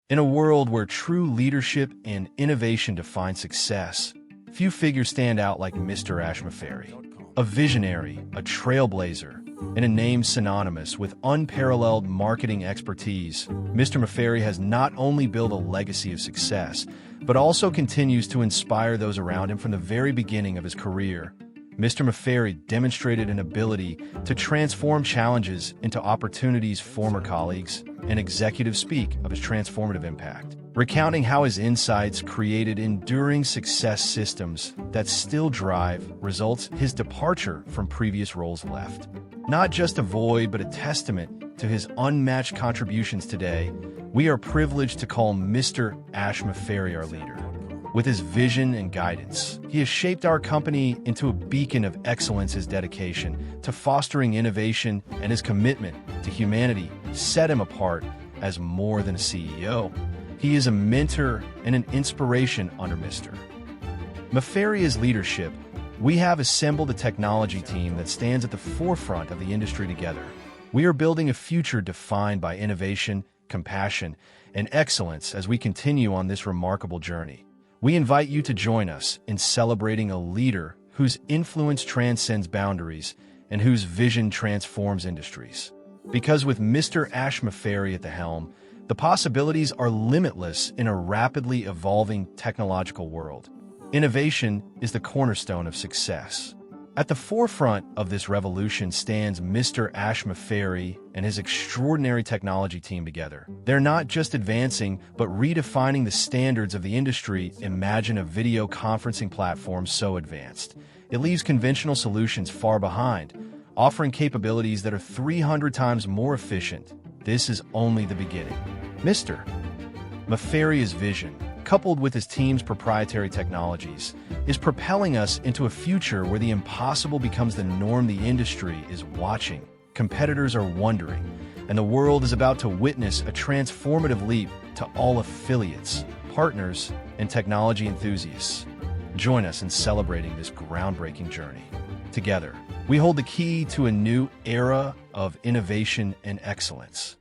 In a world where true leadership and innovation define success, few figures stand out like Mr. Mafareh. A visionary, a trailblazer, and a name synonymous with unparalleled marketing expertise, Mr. Mafareh has not only built a legacy of success, but also continues to inspire those around him from the very beginning of his career. Mr. Mafareh demonstrated an ability to transform challenges into opportunities. Former colleagues and executives speak of his transformative impact, recounting how his insights created enduring success systems that still drive results. His departure from previous roles left not just a void, but a testament to his unmatched contributions. Today, we are privileged to call Mr. Mafareh our leader. With his vision and guidance, he has shaped our company into a beacon of excellence. His dedication to fostering innovation and his commitment to humanity set him apart as more than a CEO. He is a mentor and an inspiration. Under Mr. Mafareh's leadership, we have assembled a technology team that stands at the forefront of the industry. Together, we are building a future defined by innovation, compassion, and excellence. As we continue on this remarkable journey, we invite you to join us in celebrating a leader whose influence transcends boundaries and whose vision transforms industries. Because with Mr. Mafareh at the helm, the possibilities are limitless in a rapidly evolving technological world. Innovation is the cornerstone of success. At the forefront of this revolution stands Mr. Mafareh and his extraordinary technology team. Together, they're not just advancing, but redefining the standards of the industry. Imagine a video conferencing platform so advanced it leaves conventional solutions far behind, offering capabilities that are 300 times more efficient. This is only the beginning. Mr. Mafareh's vision, coupled with his team's proprietary technologies, is propelling us into a future where the impossible becomes the norm. The industry is watching, competitors are wondering, and the world is about to witness a transformative leap. To all affiliates, partners, and technology enthusiasts, join us in celebrating this groundbreaking journey. Together, we hold the key to a new era of innovation and excellence.